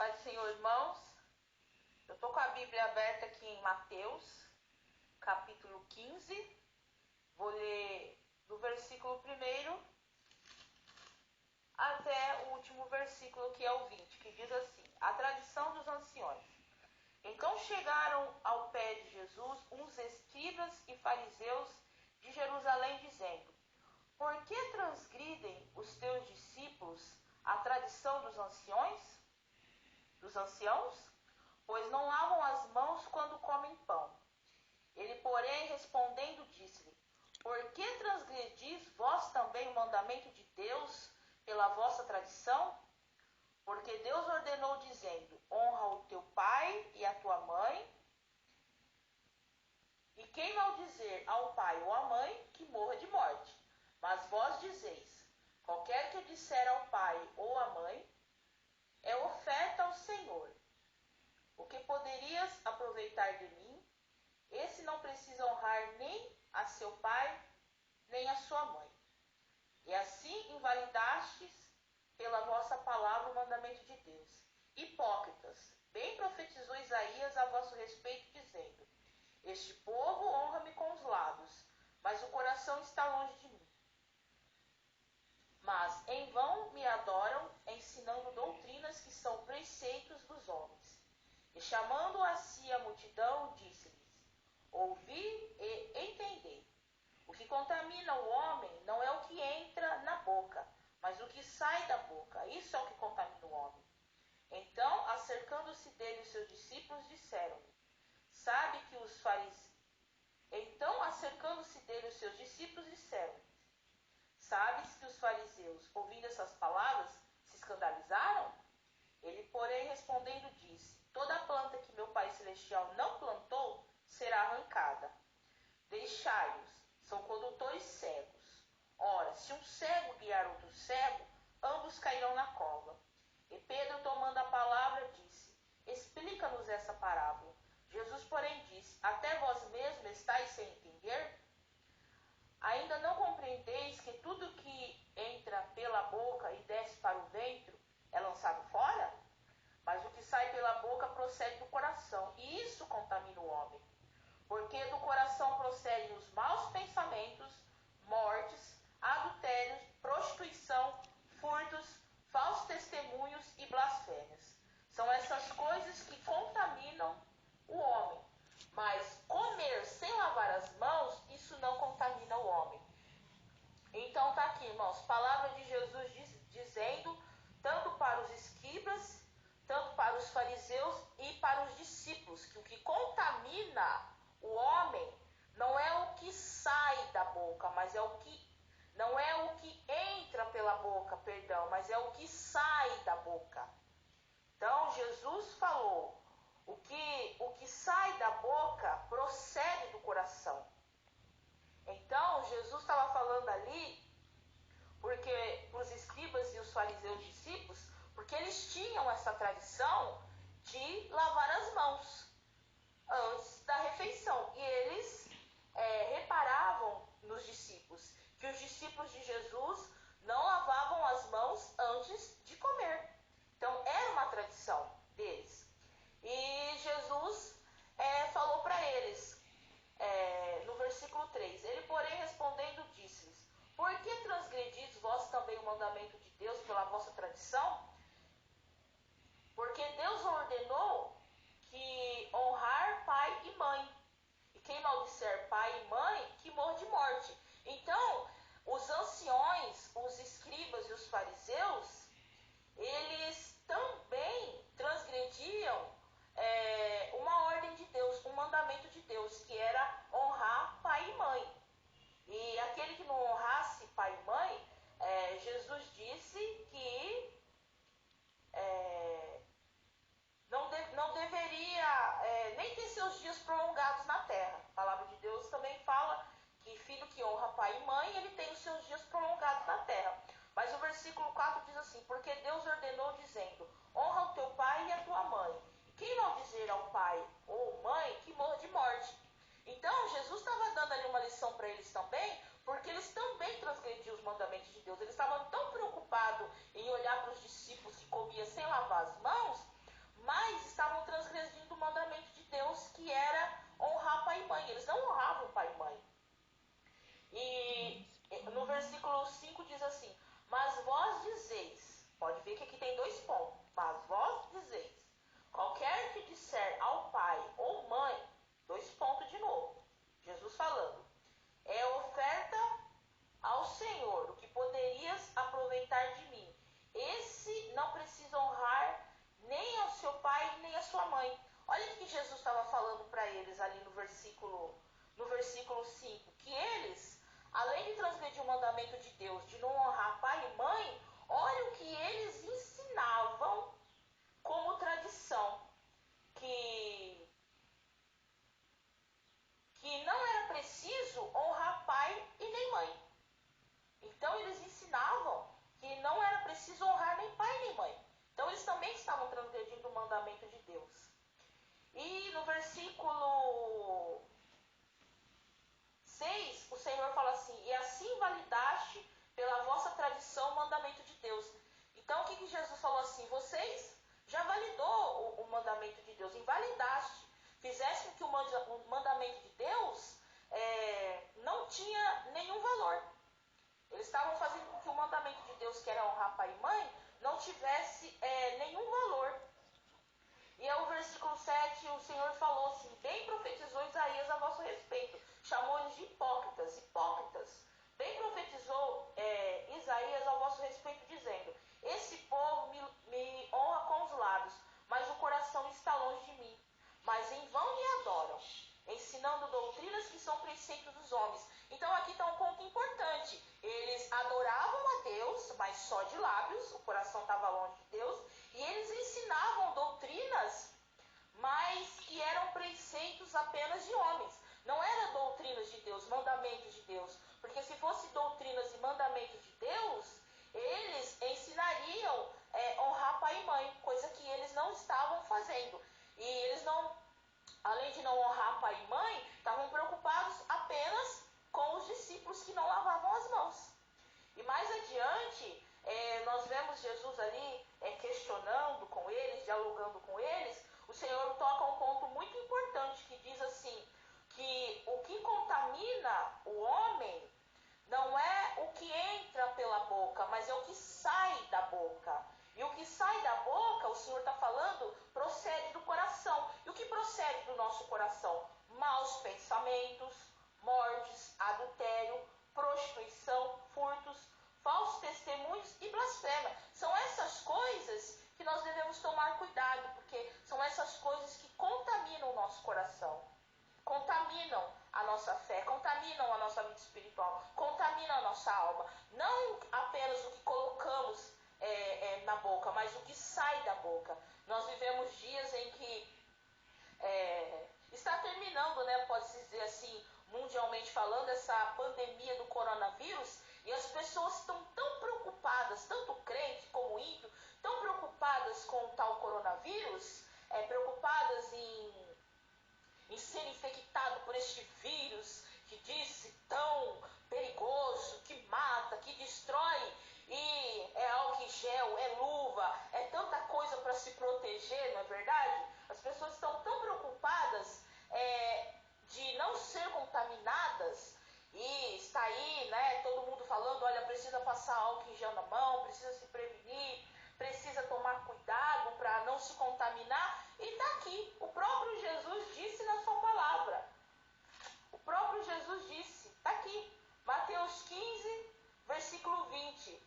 Pai do Senhor, irmãos, eu estou com a Bíblia aberta aqui em Mateus, capítulo 15. Vou ler do versículo 1 até o último versículo, que é o 20, que diz assim: a tradição dos anciões. Então chegaram ao pé de Jesus uns escribas e fariseus de Jerusalém, dizendo: por que transgridem os teus discípulos a tradição dos anciãos? Pois não lavam as mãos quando comem pão. Ele, porém, respondendo, disse-lhe: por que transgredis vós também o mandamento de Deus pela vossa tradição? Porque Deus ordenou, dizendo: honra o teu pai e a tua mãe. E quem maldizer ao pai ou à mãe, que morra de morte. Mas vós dizeis: qualquer que disser ao pai ou à mãe, é oferta ao Senhor. O que poderias aproveitar de mim? Esse não precisa honrar nem a seu pai, nem a sua mãe. E assim invalidastes pela vossa palavra o mandamento de Deus. Hipócritas, bem profetizou Isaías a vosso respeito, dizendo: este povo honra-me com os lábios, mas o coração está longe de mim. Mas em vão me adoram, ensinando doutrinas que são preceitos dos homens. E chamando a si a multidão, disse-lhes: ouvi e entendei. O que contamina o homem não é o que entra na boca, mas o que sai da boca. Isso é o que contamina o homem. Então, acercando-se dele os seus discípulos, disseram-lhe: sabes que os fariseus, ouvindo essas palavras, se escandalizaram? Ele, porém, respondendo, disse: toda planta que meu Pai Celestial não plantou será arrancada. Deixai-os, são condutores cegos. Ora, se um cego guiar outro cego, ambos cairão na cova. E Pedro, tomando a palavra, disse: explica-nos essa parábola. Jesus, porém, disse: até vós mesmos estáis sem entender? Ainda não compreendeis que tudo que entra pela boca e desce para o ventre é lançado fora? Mas o que sai pela boca procede do coração, e isso contamina o homem. Porque do coração procedem os maus pensamentos, mortes, adultérios, prostituição, furtos, falsos testemunhos e blasfêmias. São essas coisas que contaminam o homem. Mas comer sem lavar as mãos, isso não contamina o homem. Então está aqui, irmãos, palavra de Jesus dizendo, tanto para os escribas, tanto para os fariseus e para os discípulos, que o que contamina o homem não é o que sai da boca, mas é o que não é o que entra pela boca, mas é o que sai da boca. Então Jesus falou: o que sai da boca procede do coração. Então Jesus estava falando ali porque os escribas e os fariseus discípulos, porque eles tinham essa tradição de lavar as mãos antes da refeição. E eles reparavam nos discípulos que os discípulos de Jesus não lavavam as mãos antes de comer. Então era uma tradição deles. E Jesus falou para eles, no versículo 3, ele, porém, respondendo, disse-lhes: por que transgredis vós também o mandamento de Deus pela vossa tradição? Porque Deus ordenou que honrar pai e mãe. E quem maldisser pai e mãe, que morra de morte. Então, os anciões, os escribas e os fariseus, eles também transgrediam uma ordem de Deus, um mandamento de Deus, que era honrar pai e mãe. E aquele que não honrasse pai e mãe, Jesus disse que não deveria nem ter seus dias prolongados na terra. A palavra de Deus também fala que filho que honra pai e mãe, ele tem os seus dias prolongados na terra. Mas o versículo 4 diz assim: porque Deus ordenou, dizendo: honra o teu pai e a tua mãe. Quem maldizer ao pai ou mãe, que morra de morte. Então Jesus estava dando ali uma lição para eles também, porque eles também transgrediam os mandamentos de Deus. Eles estavam tão preocupados em olhar para os discípulos que comiam sem lavar as mãos, tem 2 pontos. Mas vós dizeis, qualquer que disser ao pai ou mãe, 2 pontos de novo. Jesus falando, é oferta ao Senhor, o que poderias aproveitar de mim. Esse não precisa honrar nem ao seu pai, nem à sua mãe. Olha o que Jesus estava falando para eles ali no versículo 5, que eles, além de transgredir o mandamento de Deus, de não honrar pai e mãe, olha o que eles ensinavam como tradição, que não era preciso honrar pai e nem mãe. Então eles ensinavam que não era preciso honrar nem pai nem mãe. Então eles também estavam transgredindo o mandamento de Deus. E no versículo 6, o Senhor fala assim, e assim validaste pela vossa tradição o mandamento de Deus. Então o que Jesus falou assim, vocês já validou o mandamento de Deus, invalidaste, fizeste com que o mandamento de Deus não tinha nenhum valor. Eles estavam fazendo com que o mandamento de Deus, que era honrar pai e mãe, não tivesse nenhum valor. E aí o versículo 7, o Senhor falou assim, bem profetizou Isaías a vosso respeito, chamou eles de hipócritas, bem profetizou Isaías a vosso respeito, dizendo, esse povo me honra com os lábios, mas o coração está longe de mim, mas em vão me adoram, ensinando doutrinas que são preceitos dos homens. Então aqui está um ponto importante, eles adoravam a Deus, mas só de lábios, o coração estava longe de Deus, e eles ensinavam doutrinas, mas que eram preceitos apenas de homens. Não eram doutrinas de Deus, mandamentos de Deus. Porque se fosse doutrinas e mandamentos de Deus, eles ensinariam honrar pai e mãe, coisa que eles não estavam fazendo. E eles não, além de não honrar pai e mãe, estavam preocupados apenas com os discípulos que não lavavam as mãos. E mais adiante, nós vemos Jesus ali questionando com eles, dialogando com eles. O Senhor toca um ponto muito importante que diz assim, que o que contamina o homem não é o que entra pela boca, mas é o que sai da boca. E o que sai da boca, o Senhor está falando, procede do coração. E o que procede do nosso coração? Maus pensamentos, mortes, adultério, prostituição, furtos, falsos testemunhos e blasfêmia. São essas coisas que nós devemos tomar cuidado, porque são essas coisas que contaminam o nosso coração, contaminam a nossa fé, contaminam a nossa vida espiritual, contaminam a nossa alma. Não apenas o que colocamos na boca, mas o que sai da boca. Nós vivemos dias em que está terminando, né, pode-se dizer assim, mundialmente falando, essa pandemia do coronavírus, e as pessoas estão tão preocupadas, tanto crente como ímpio, tão preocupadas com o tal coronavírus, preocupadas em ser infectado por este vírus que diz-se tão perigoso, que mata, que destrói, e é álcool em gel, é luva, é tanta coisa para se proteger, não é verdade? As pessoas estão tão preocupadas de não ser contaminadas, e está aí, né, todo mundo falando, olha, precisa passar álcool em gel na mão, precisa se prevenir, precisa tomar cuidado para não se contaminar, e está aqui, o próprio Jesus disse na sua palavra, o próprio Jesus disse, está aqui, Mateus 15, versículo 20,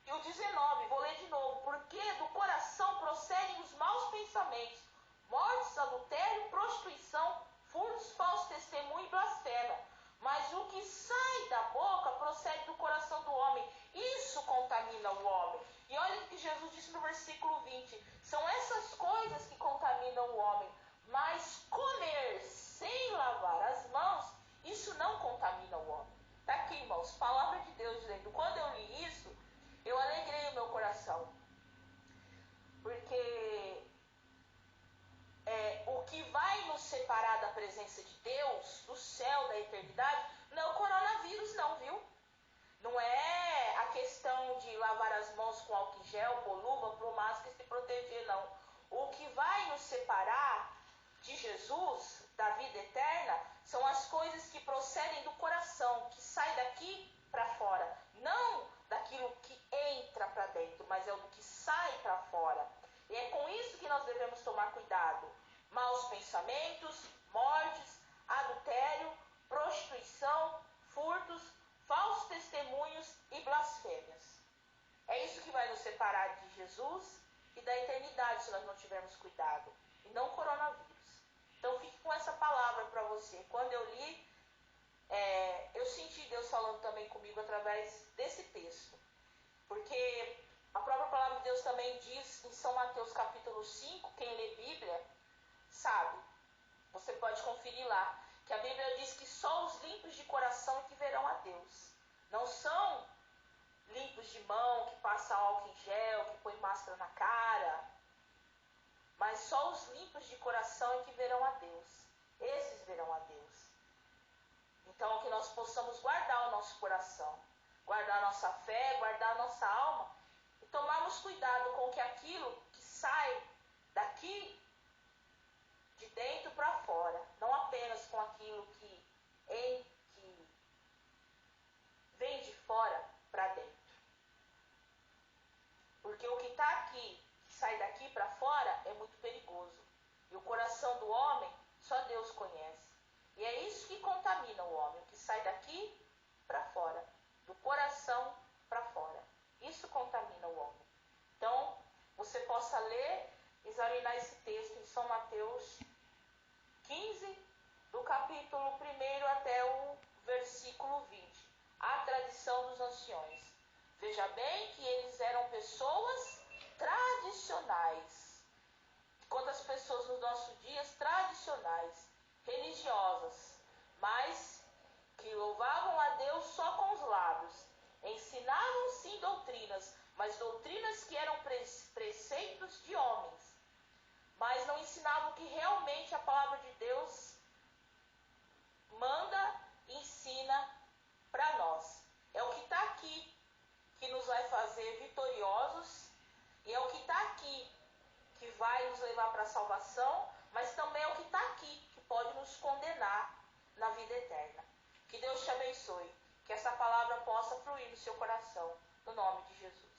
e o 19, vou ler de novo, porque do coração procedem os maus pensamentos, mortes, adultério, prostituição, furtos, falso testemunho e blasfêmia. Mas o que sai da boca procede do coração do homem. Isso contamina o homem. E olha o que Jesus disse no versículo 20. São essas coisas que contaminam o homem. Mas comer sem lavar as mãos, isso não contamina o homem. Está aqui, irmãos, palavra de Deus dizendo. Quando eu li isso, eu alegrei o meu coração. Porque o que vai nos separar da presença de Deus, do céu, da eternidade, não é o coronavírus não, viu? Não é a questão de lavar as mãos com álcool em gel, pôr luva, pôr máscara e se proteger, não. O que vai nos separar de Jesus, da vida eterna, são as coisas que procedem do coração, que sai daqui para fora. Não daquilo que entra para dentro, mas é o que tomar cuidado. Maus pensamentos, mortes, adultério, prostituição, furtos, falsos testemunhos e blasfêmias. É isso que vai nos separar de Jesus e da eternidade se nós não tivermos cuidado. E não o coronavírus. Então fique com essa palavra para você. Quando eu li, eu senti Deus falando também comigo através desse texto. Porque a própria palavra de Deus também diz em São Mateus capítulo 5, quem lê Bíblia sabe. Você pode conferir lá. Que a Bíblia diz que só os limpos de coração é que verão a Deus. Não são limpos de mão, que passam álcool em gel, que põem máscara na cara. Mas só os limpos de coração é que verão a Deus. Esses verão a Deus. Então, que nós possamos guardar o nosso coração, guardar a nossa fé, guardar a nossa alma e tomarmos cuidado com que aquilo que sai daqui de dentro para fora, não apenas com aquilo que vem de fora para dentro. Porque o que está aqui, que sai daqui para fora, é muito perigoso. E o coração do homem, só Deus conhece. E é isso que contamina o homem, o que sai daqui para fora, do coração para fora. Isso contamina o homem. Então, você possa ler, examinar esse texto em São Mateus 15, do capítulo 1 até o versículo 20. A tradição dos anciões. Veja bem que eles eram pessoas tradicionais. Quantas pessoas nos nossos dias tradicionais, religiosas, mas que louvavam a Deus só com os lábios. Ensinavam sim doutrinas, mas doutrinas que eram preceitos de homens. Mas não ensinavam o que realmente a palavra de Deus manda e ensina para nós. É o que está aqui que nos vai fazer vitoriosos, e é o que está aqui que vai nos levar para a salvação, mas também é o que está aqui que pode nos condenar na vida eterna. Que Deus te abençoe, que essa palavra possa fluir no seu coração, no nome de Jesus.